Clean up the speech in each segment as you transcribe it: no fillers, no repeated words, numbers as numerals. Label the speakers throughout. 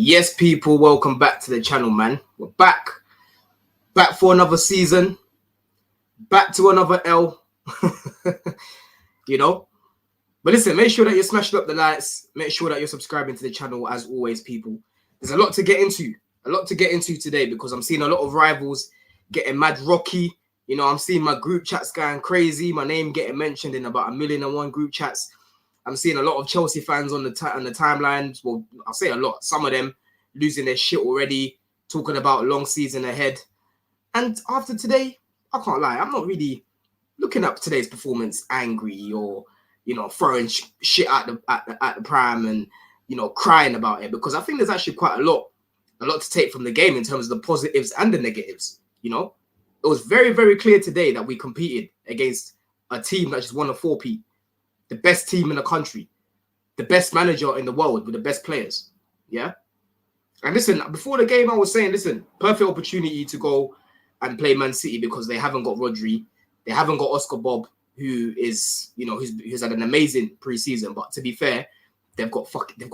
Speaker 1: Yes, people, welcome back to the channel, man. We're back for another season, back to another L, you know. But listen, make sure that you're smashing up the lights. Make sure that you're subscribing to the channel, as always, people. There's a lot to get into today because I'm seeing a lot of rivals getting mad rocky. You know, I'm seeing my group chats going crazy. My name getting mentioned in about 1,000,001 group chats. I'm seeing a lot of Chelsea fans on the timeline. Well, I'll say a lot. Some of them losing their shit already, talking about long season ahead. And after today, I can't lie, I'm not really looking at today's performance angry or, you know, throwing shit at the prime and, you know, crying about it, because I think there's actually quite a lot to take from the game in terms of the positives and the negatives. You know, it was very, very clear today that we competed against a team that just won a 4P. The best team in the country, the best manager in the world with the best players. Yeah. And listen, before the game, I was saying, listen, perfect opportunity to go and play Man City because they haven't got Rodri. They haven't got Oscar Bob, who is, you know, who's had an amazing preseason. But to be fair, they've got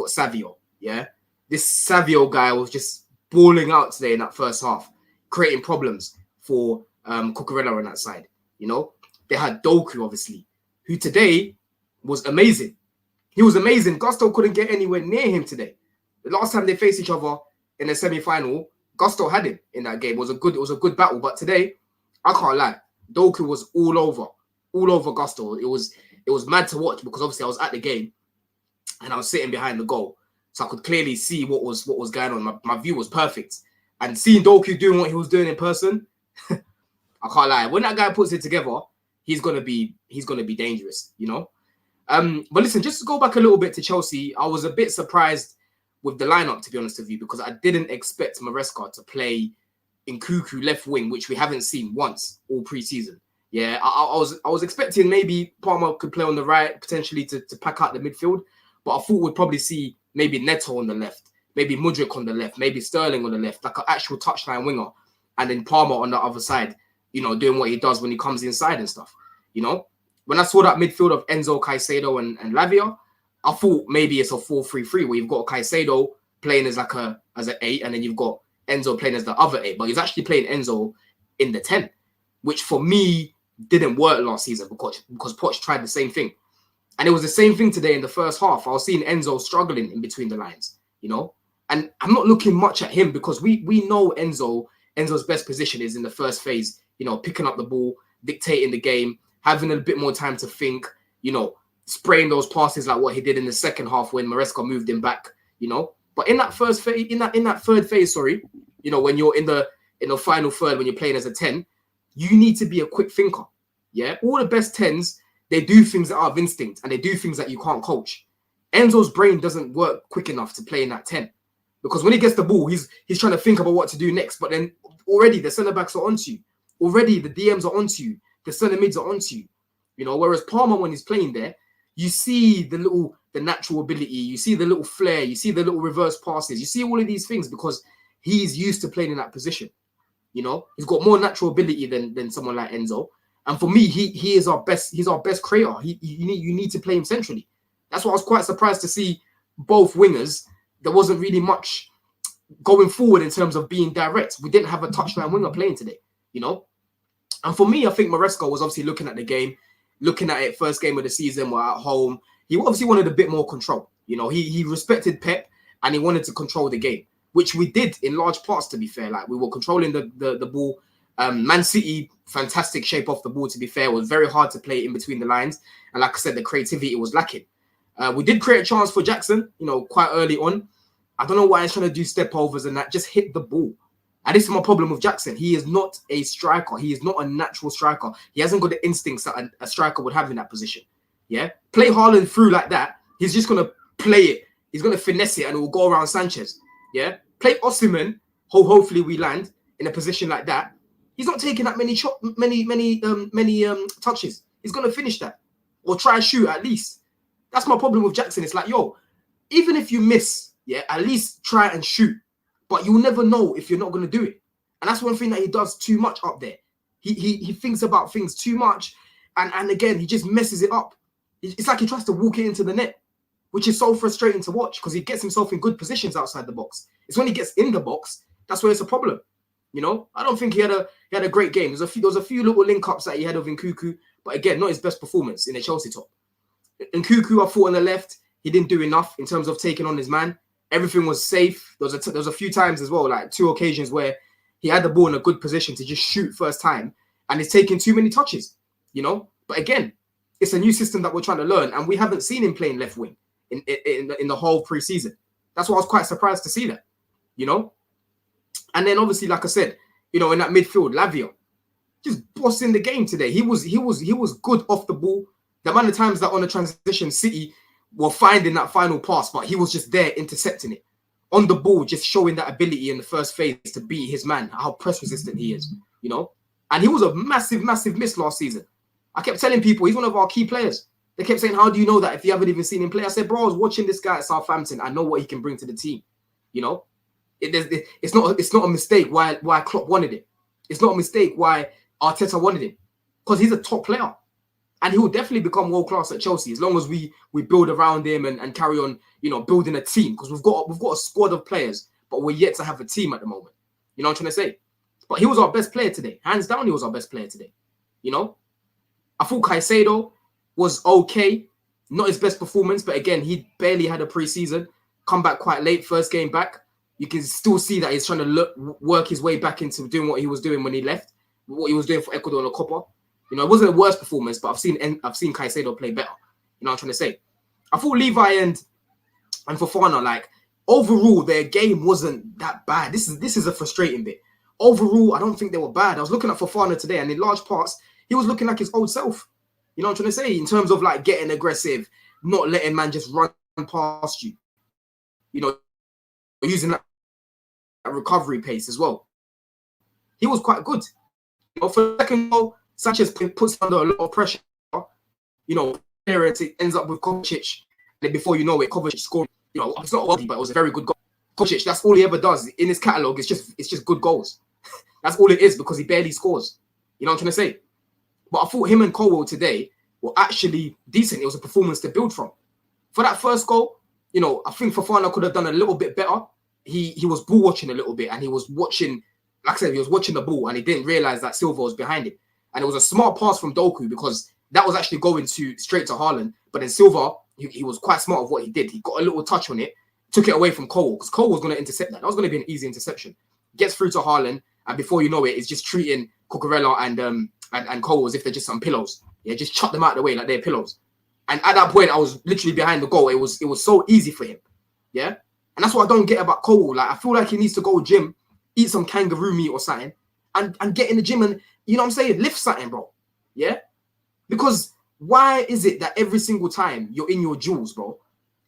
Speaker 1: Savio. Yeah. This Savio guy was just balling out today in that first half, creating problems for Cucurella on that side. You know, they had Doku, obviously, who today was amazing. He was amazing. Gusto couldn't get anywhere near him today. The last time they faced each other in the semi-final, Gusto had him in that game. It was a good battle. But today, I can't lie, Doku was all over Gusto. It was mad to watch because obviously I was at the game and I was sitting behind the goal, so I could clearly see what was going on. My view was perfect, and seeing Doku doing what he was doing in person, I can't lie. When that guy puts it together, he's gonna be dangerous, you know. But listen, just to go back a little bit to Chelsea, I was a bit surprised with the lineup, to be honest with you, because I didn't expect Maresca to play in Cuckoo left wing, which we haven't seen once all preseason. Yeah, I was expecting maybe Palmer could play on the right, potentially to pack out the midfield, but I thought we'd probably see maybe Neto on the left, maybe Mudryk on the left, maybe Sterling on the left, like an actual touchline winger, and then Palmer on the other side, you know, doing what he does when he comes inside and stuff, you know. When I saw that midfield of Enzo, Caicedo, and Lavia, I thought maybe it's a 4-3-3 where you've got Caicedo playing as an 8, and then you've got Enzo playing as the other 8. But he's actually playing Enzo in the 10, which for me didn't work last season because Poch tried the same thing. And it was the same thing today in the first half. I was seeing Enzo struggling in between the lines, you know. And I'm not looking much at him because we know Enzo's best position is in the first phase, you know, picking up the ball, dictating the game, having a bit more time to think, you know, spraying those passes like what he did in the second half when Maresca moved him back, you know. But in that first phase, in that third phase, you know, when you're in the final third, when you're playing as a 10, you need to be a quick thinker. Yeah, all the best 10s, they do things that are of instinct and they do things that you can't coach. Enzo's brain doesn't work quick enough to play in that 10 because when he gets the ball, he's trying to think about what to do next. But then already the centre backs are onto you. Already the DMs are onto you. The centre mids are onto you. You know, whereas Palmer, when he's playing there, you see the natural ability, you see the little flair, you see the little reverse passes, you see all of these things because he's used to playing in that position. You know, he's got more natural ability than someone like Enzo. And for me, he is our best. He's our best creator. You need to play him centrally. That's why I was quite surprised to see both wingers. There wasn't really much going forward in terms of being direct. We didn't have a touchline winger playing today. You know, and for me, I think Maresca was obviously looking at the game. Looking at it, first game of the season, we're at home. He obviously wanted a bit more control. You know, he respected Pep and he wanted to control the game, which we did in large parts, to be fair. Like, we were controlling the ball. Man City, fantastic shape off the ball, to be fair. It was very hard to play in between the lines. And like I said, the creativity was lacking. We did create a chance for Jackson, you know, quite early on. I don't know why he's trying to do step overs and that. Just hit the ball. And this is my problem with Jackson. He is not a striker. He is not a natural striker. He hasn't got the instincts that a striker would have in that position. Yeah? Play Haaland through like that. He's just going to play it. He's going to finesse it and it will go around Sanchez. Yeah? Play Osimhen. Hopefully we land in a position like that. He's not taking that many touches. He's going to finish that. Or try and shoot at least. That's my problem with Jackson. It's like, yo, even if you miss, yeah, at least try and shoot. But you'll never know if you're not going to do it. And that's one thing that he does too much up there. He thinks about things too much. And again, he just messes it up. It's like he tries to walk it into the net. which is so frustrating to watch because he gets himself in good positions outside the box. It's when he gets in the box that's where it's a problem. You know, I don't think he had a great game. There was a few little link ups that he had of Nkuku, but again, not his best performance in the Chelsea top. Nkuku, I thought on the left, he didn't do enough in terms of taking on his man. Everything was safe. There was a few times as well, like 2 occasions where he had the ball in a good position to just shoot first time, and he's taking too many touches. You know, but again, it's a new system that we're trying to learn, and we haven't seen him playing left wing in the whole pre-season. That's why I was quite surprised to see that. You know, and then obviously, like I said, you know, in that midfield, Lavia just bossing the game today. He was good off the ball. The amount of times that on the transition, City were finding that final pass, but he was just there intercepting it on the ball, just showing that ability in the first phase to beat his man, how press resistant he is. You know, and he was a massive miss last season. I kept telling people he's one of our key players. They kept saying, "How do you know that if you haven't even seen him play?" I said, "Bro, I was watching this guy at Southampton. I know what he can bring to the team." You know, it's not a mistake why Klopp wanted it. It's not a mistake why Arteta wanted him, because he's a top player, and he will definitely become world class at Chelsea as long as we build around him and carry on, you know, building a team. Because we've got a squad of players, but we're yet to have a team at the moment. You know what I'm trying to say? But he was our best player today, hands down. He was our best player today. You know, I thought Caicedo was okay, not his best performance, but again, he barely had a pre-season. Come back quite late, first game back. You can still see that he's trying to work his way back into doing what he was doing when he left, what he was doing for Ecuador and the Copa. You know, it wasn't the worst performance, but I've seen Caicedo play better. You know what I'm trying to say? I thought Levi and Fofana, like, overall, their game wasn't that bad. This is a frustrating bit. Overall, I don't think they were bad. I was looking at Fofana today, and in large parts, he was looking like his old self. You know what I'm trying to say? In terms of like getting aggressive, not letting man just run past you. You know, using that recovery pace as well. He was quite good. You know, for the second goal, Sanchez puts under a lot of pressure. You know, it ends up with Kovacic. And then before you know it, Kovacic scored. You know, it's not worthy, but it was a very good goal. Kovacic, that's all he ever does in his catalogue. It's just good goals. That's all it is, because he barely scores. You know what I'm trying to say? But I thought him and Colwell today were actually decent. It was a performance to build from. For that first goal, you know, I think Fofana could have done a little bit better. He was ball watching a little bit, and he was watching, like I said, he was watching the ball, and he didn't realize that Silva was behind him. And it was a smart pass from Doku, because that was actually going straight to Haaland. But then Silva, he was quite smart of what he did. He got a little touch on it, took it away from Cole, because Cole was going to intercept that. That was going to be an easy interception. Gets through to Haaland, and before you know it, it's just treating Cucurella and Cole as if they're just some pillows. Yeah, just chuck them out of the way like they're pillows. And at that point, I was literally behind the goal. It was so easy for him. Yeah. And that's what I don't get about Cole. Like, I feel like he needs to go gym, eat some kangaroo meat or something, and get in the gym and, you know what I'm saying, lift something, bro. Yeah? Because why is it that every single time you're in your jewels, bro,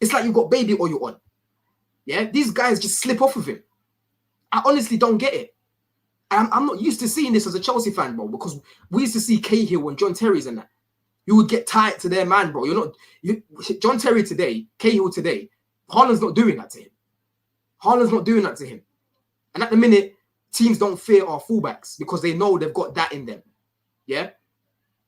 Speaker 1: it's like you've got baby oil on? Yeah? These guys just slip off of him. I honestly don't get it. I'm not used to seeing this as a Chelsea fan, bro, because we used to see Cahill and John Terry's and that. You would get tight to their man, bro. John Terry today, Cahill today, Haaland's not doing that to him. Haaland's not doing that to him. And at the minute, teams don't fear our fullbacks because they know they've got that in them. Yeah?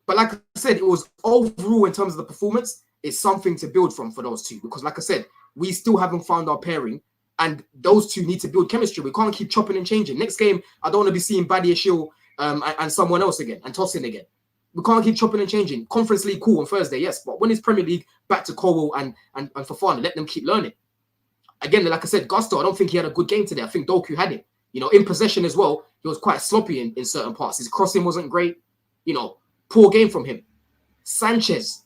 Speaker 1: But like I said, it was overall, in terms of the performance, it's something to build from for those two. Because like I said, we still haven't found our pairing. And those two need to build chemistry. We can't keep chopping and changing. Next game, I don't want to be seeing Badiashile and someone else again and tossing again. We can't keep chopping and changing. Conference League, cool, on Thursday, yes. But when it's Premier League, back to Colwell and Fofana, let them keep learning. Again, like I said, Gusto, I don't think he had a good game today. I think Doku had it. You know, in possession as well, he was quite sloppy in certain parts. His crossing wasn't great. You know, poor game from him. Sanchez.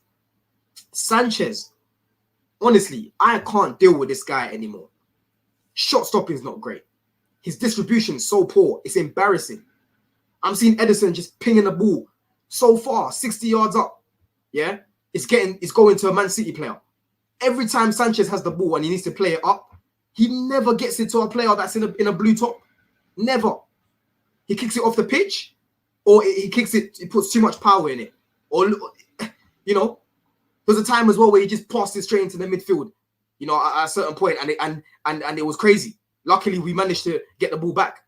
Speaker 1: Honestly, I can't deal with this guy anymore. Shot stopping is not great. His distribution is so poor. It's embarrassing. I'm seeing Edison just pinging the ball so far, 60 yards up. Yeah, it's going to a Man City player. Every time Sanchez has the ball and he needs to play it up, he never gets it to a player that's in a blue top. Never. He kicks it off the pitch, or he kicks it. He puts too much power in it, or you know, there's a time as well where he just passed it straight into the midfield. You know, at a certain point, and it was crazy. Luckily, we managed to get the ball back.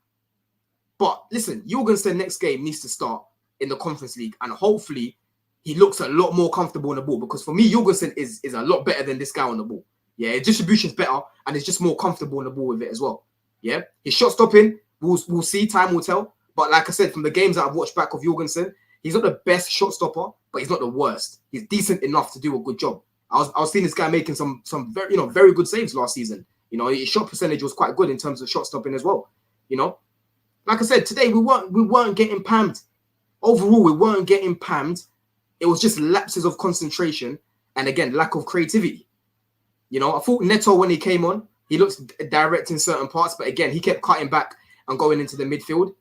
Speaker 1: But listen, Jorgensen next game needs to start in the Conference League, and hopefully he looks a lot more comfortable on the ball. Because for me, Jorgensen is a lot better than this guy on the ball. Yeah, his distribution's better and he's just more comfortable on the ball with it as well. Yeah, his shot stopping, we'll see. Time will tell. But like I said, from the games that I've watched back of Jorgensen, he's not the best shot stopper, but he's not the worst. He's decent enough to do a good job. I was seeing this guy making some very very good saves last season. His shot percentage was quite good in terms of shot stopping as well. Like I said, today we weren't getting pammed. Overall, we weren't getting pammed. It was just lapses of concentration and again lack of creativity. I thought Neto when he came on, he looked direct in certain parts, but again he kept cutting back and going into the midfield.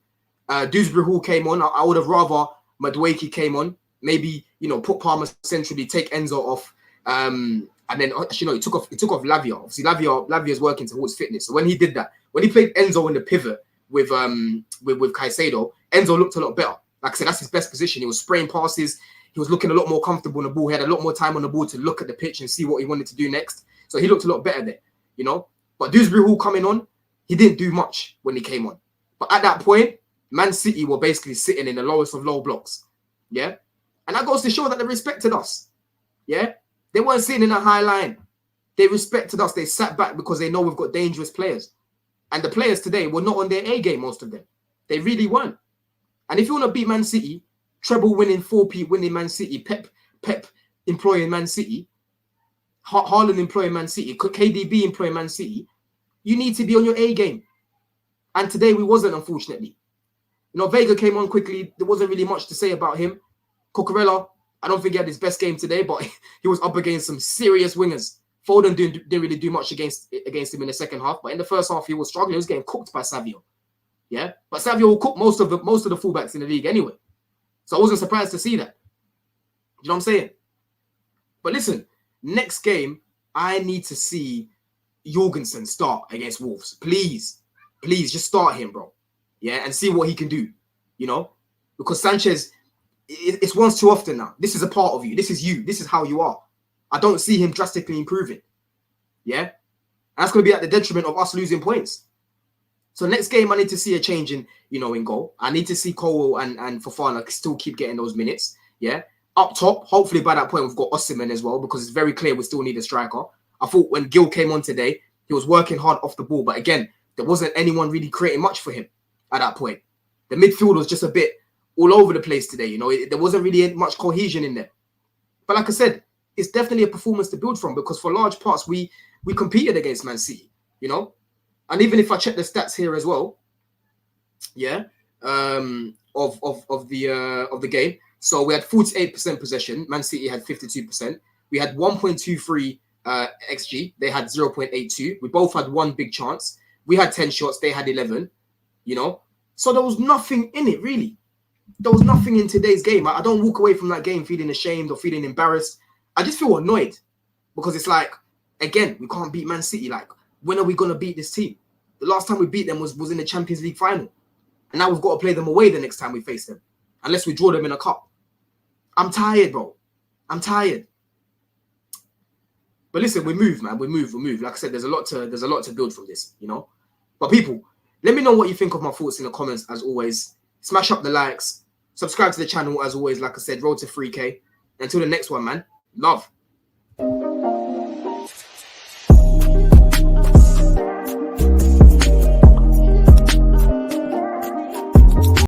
Speaker 1: Dewsbury Hall came on. I would have rather Madueke came on. Maybe put Palmer centrally, take Enzo off, and then actually no, he took off Lavia. Obviously, Lavia's working towards fitness. So when he did that, when he played Enzo in the pivot with Caicedo, Enzo looked a lot better. Like I said, that's his best position. He was spraying passes. He was looking a lot more comfortable on the ball. He had a lot more time on the ball to look at the pitch and see what he wanted to do next. So he looked a lot better there, But Dewsbury Hall coming on, he didn't do much when he came on. But at that point, Man City were basically sitting in the lowest of low blocks. Yeah. And that goes to show that they respected us. Yeah. They weren't sitting in a high line. They respected us. They sat back because they know we've got dangerous players. And the players today were not on their A game, most of them. They really weren't. And if you want to beat Man City, treble winning, 4P winning Man City, Pep employing Man City, Haaland employing Man City, KDB employing Man City, you need to be on your A game. And today we wasn't, unfortunately. Vega came on quickly. There wasn't really much to say about him. Cucurella, I don't think he had his best game today, but he was up against some serious wingers. Foden didn't really do much against him in the second half, but in the first half he was struggling. He was getting cooked by Savio. Yeah, but Savio will cook most of the fullbacks in the league anyway. So I wasn't surprised to see that. You know what I'm saying? But listen, next game I need to see Jorgensen start against Wolves. Please, just start him, bro. Yeah, and see what he can do. Because Sanchez, it's once too often now. This is a part of you. This is you. This is how you are. I don't see him drastically improving. Yeah? And that's going to be at the detriment of us losing points. So next game, I need to see a change in goal. I need to see Cole and Fofana still keep getting those minutes. Yeah? Up top, hopefully by that point, we've got Osimhen as well, because it's very clear we still need a striker. I thought when Gil came on today, he was working hard off the ball. But again, there wasn't anyone really creating much for him at that point. The midfield was just a bit all over the place today. There wasn't really much cohesion in there. But like I said, it's definitely a performance to build from, because for large parts we competed against Man City, and even if I check the stats here as well, yeah, of the game. So we had 48% possession. Man City had 52%. We had 1.23 xG. They had 0.82. We both had one big chance. We had 10 shots. They had 11. So there was nothing in it really. There was nothing in today's game. I don't walk away from that game feeling ashamed or feeling embarrassed. I just feel annoyed, because it's like, again, we can't beat Man City. Like, when are we going to beat this team? The last time we beat them was in the Champions League final. And now we've got to play them away the next time we face them, unless we draw them in a cup. I'm tired, bro. I'm tired. But listen, we move, man. We move. Like I said, there's a lot to build from this, But people, let me know what you think of my thoughts in the comments, as always. Smash up the likes. Subscribe to the channel, as always. Like I said, road to 3K. Until the next one, man. Love.